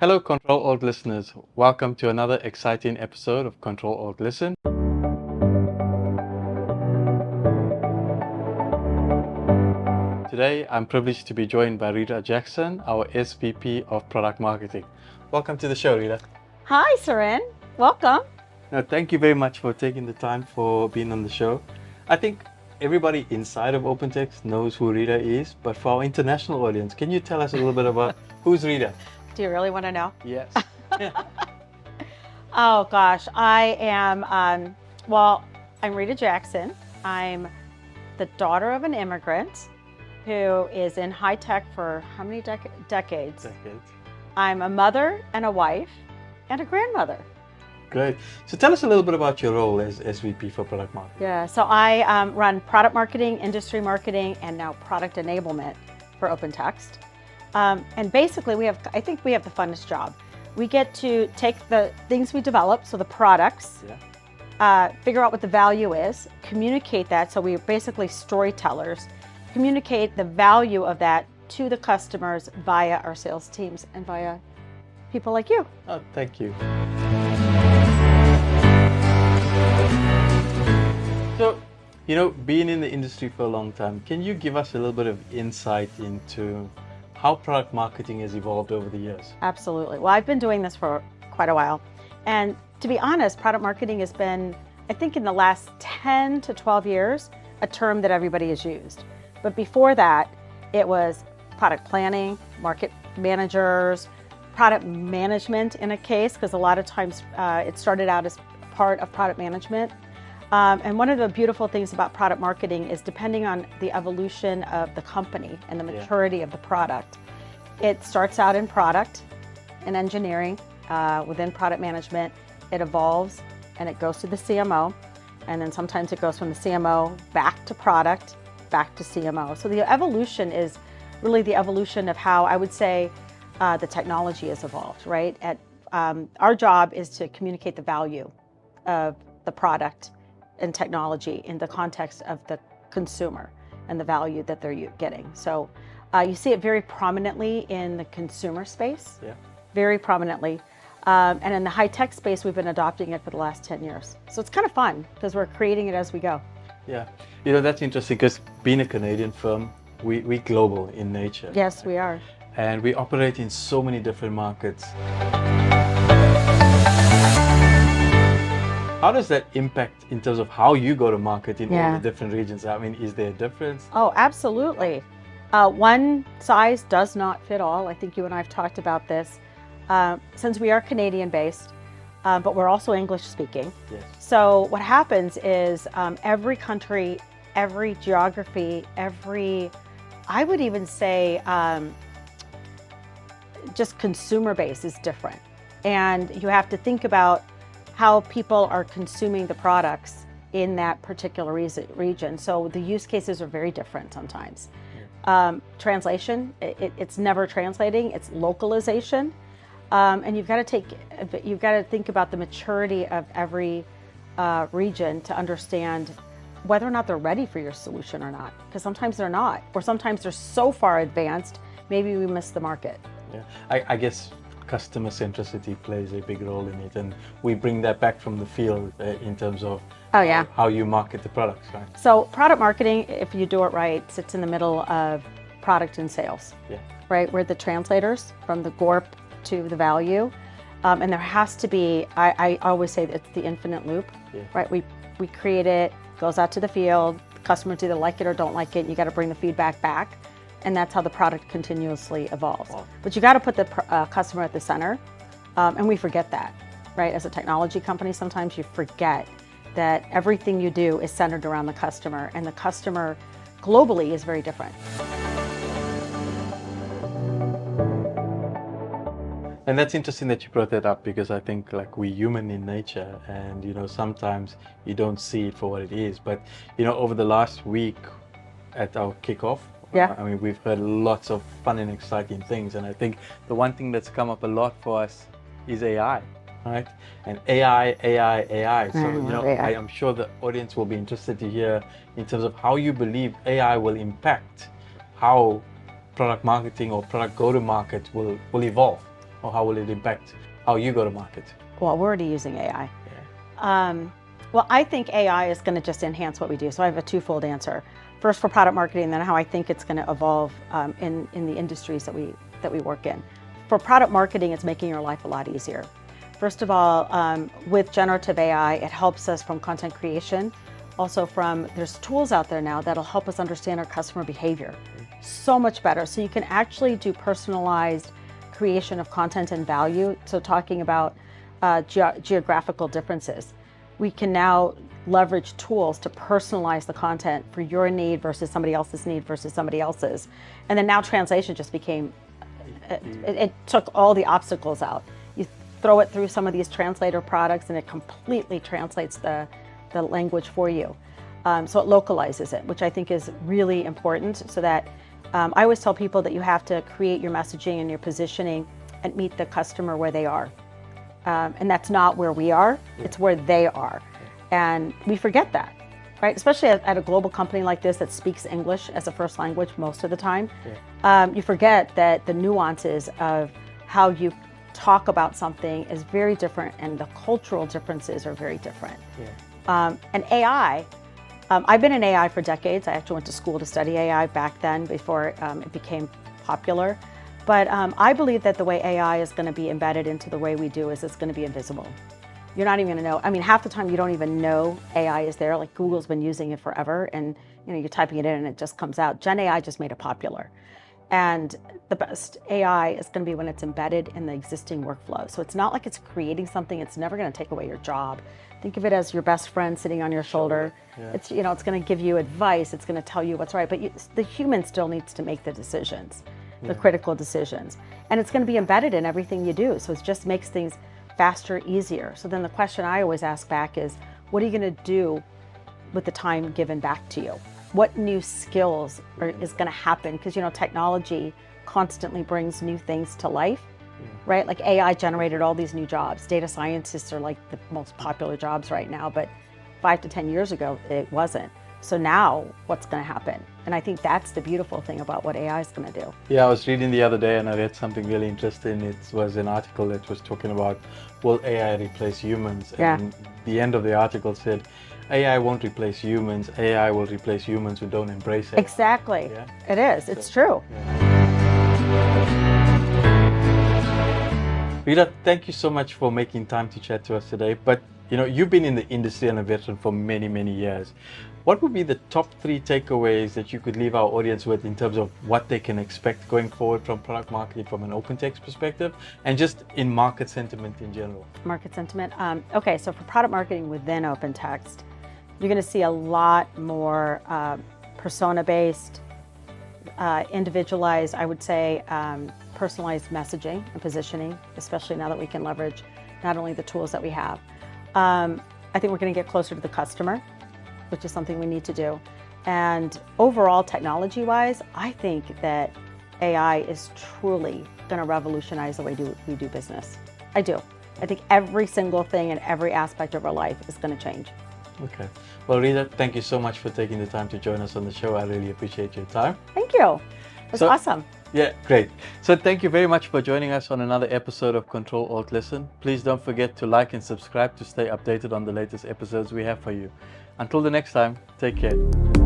Hello, Control Alt listeners. Welcome to another exciting episode of Control Alt Listen. Today, I'm privileged to be joined by Rita Jackson, our SVP of Product Marketing. Welcome to the show, Rita. Hi, Suren. Welcome. Now, thank you very much for taking the time for being on the show. I think everybody inside of OpenText knows who Rita is, but for our international audience, can you tell us a little bit about who's Rita? Do you really want to know? Yes. Oh gosh, I am, I'm Rita Jackson. I'm the daughter of an immigrant who is in high tech for how many decades? I'm a mother and a wife and a grandmother. Great. So tell us a little bit about your role as SVP for Product Marketing. Yeah, so I run product marketing, industry marketing, and now product enablement for OpenText. And basically, I think we have the funnest job. We get to take the things we develop, so the products, figure out what the value is, communicate that, so we're basically storytellers, communicate the value of that to the customers via our sales teams and via people like you. Oh, thank you. So, being in the industry for a long time, can you give us a little bit of insight into how product marketing has evolved over the years? Absolutely. Well, I've been doing this for quite a while. And to be honest, product marketing has been, I think in the last 10 to 12 years, a term that everybody has used. But before that, it was product planning, market managers, product management in a case, because a lot of times it started out as part of product management. And one of the beautiful things about product marketing is depending on the evolution of the company and the maturity of the product. It starts out in product and engineering, within product management. It evolves and it goes to the CMO. And then sometimes it goes from the CMO back to product, back to CMO. So the evolution is really the evolution of how I would say the technology has evolved, right? Our job is to communicate the value of the product and technology in the context of the consumer and the value that they're getting. So you see it very prominently in the consumer space, very prominently. And in the high-tech space, we've been adopting it for the last 10 years. So it's kind of fun because we're creating it as we go. Yeah, that's interesting because being a Canadian firm, we're global in nature. Yes, we are. And we operate in so many different markets. How does that impact in terms of how you go to market in all the different regions? I mean, is there a difference? Oh, absolutely. One size does not fit all. I think you and I have talked about this. Since we are Canadian based, but we're also English speaking. Yes. So what happens is every country, every geography, I would even say just consumer base is different. And you have to think about how people are consuming the products in that particular region. So the use cases are very different sometimes. Translation, it's never translating, it's localization. And you've got to think about the maturity of every region to understand whether or not they're ready for your solution or not. Because sometimes they're not, or sometimes they're so far advanced, maybe we miss the market. Yeah, I guess customer centricity plays a big role in it, and we bring that back from the field in terms of how you market the products, right? So product marketing, if you do it right, sits in the middle of product and sales, right? We're the translators from the GORP to the value, and there has to be, I always say that it's the infinite loop, right? We create it, goes out to the field, the customers either like it or don't like it, and you got to bring the feedback back. And that's how the product continuously evolves. Wow. But you got to put the customer at the center, and we forget that, right? As a technology company, sometimes you forget that everything you do is centered around the customer, and the customer globally is very different. And that's interesting that you brought that up, because I think we're human in nature, and sometimes you don't see it for what it is. But over the last week at our kickoff, I mean, we've heard lots of fun and exciting things, and I think the one thing that's come up a lot for us is AI, right? And AI. So, I am sure the audience will be interested to hear in terms of how you believe AI will impact how product marketing or product go-to-market will evolve. or how will it impact how you go to market? Well, we're already using AI. Well, I think AI is going to just enhance what we do. So I have a twofold answer. First, for product marketing, then how I think it's going to evolve in the industries that we work in. For product marketing, it's making your life a lot easier. First of all, with generative AI, it helps us from content creation. Also there's tools out there now that'll help us understand our customer behavior so much better. So you can actually do personalized creation of content and value. So talking about geographical differences. We can now leverage tools to personalize the content for your need versus somebody else's need versus somebody else's. And then now translation just became, it took all the obstacles out. You throw it through some of these translator products and it completely translates the language for you. So it localizes it, which I think is really important, so that I always tell people that you have to create your messaging and your positioning and meet the customer where they are. And that's not where we are, it's where they are. And we forget that, right? Especially at a global company like this that speaks English as a first language most of the time. You forget that the nuances of how you talk about something is very different, and the cultural differences are very different. And AI, I've been in AI for decades. I actually went to school to study AI back then before it became popular. But I believe that the way AI is going to be embedded into the way we do is it's going to be invisible. You're not even going to know. I mean, half the time you don't even know AI is there. Like Google's been using it forever, and you're typing it in and it just comes out. Gen AI just made it popular. And the best AI is going to be when it's embedded in the existing workflow. So it's not like it's creating something. It's never going to take away your job. Think of it as your best friend sitting on your shoulder. It's it's going to give you advice. It's going to tell you what's right. But the human still needs to make the decisions, the critical decisions. And it's going to be embedded in everything you do. So it just makes things faster, easier. So then the question I always ask back is, what are you going to do with the time given back to you? What new skills is going to happen? Because technology constantly brings new things to life, right? Like AI generated all these new jobs. Data scientists are like the most popular jobs right now, but 5 to 10 years ago, it wasn't. So now what's going to happen? And I think that's the beautiful thing about what AI is going to do. Yeah, I was reading the other day and I read something really interesting. It was an article that was talking about, will AI replace humans? And the end of the article said, AI won't replace humans. AI will replace humans who don't embrace it. Exactly. It is. It's true. Rita, thank you so much for making time to chat to us today. But you've been in the industry and a veteran for many, many years. What would be the top 3 takeaways that you could leave our audience with in terms of what they can expect going forward from product marketing from an OpenText perspective, and just in market sentiment in general? Market sentiment. Okay, so for product marketing within OpenText, you're going to see a lot more persona-based, individualized, I would say, personalized messaging and positioning, especially now that we can leverage not only the tools that we have. I think we're going to get closer to the customer, which is something we need to do. And overall, technology-wise, I think that AI is truly going to revolutionize the way we do business. I do. I think every single thing in every aspect of our life is going to change. Okay. Well, Rita, thank you so much for taking the time to join us on the show. I really appreciate your time. Thank you. It was awesome. Yeah, great. So thank you very much for joining us on another episode of Control Alt Listen. Please don't forget to like and subscribe to stay updated on the latest episodes we have for you. Until the next time, take care.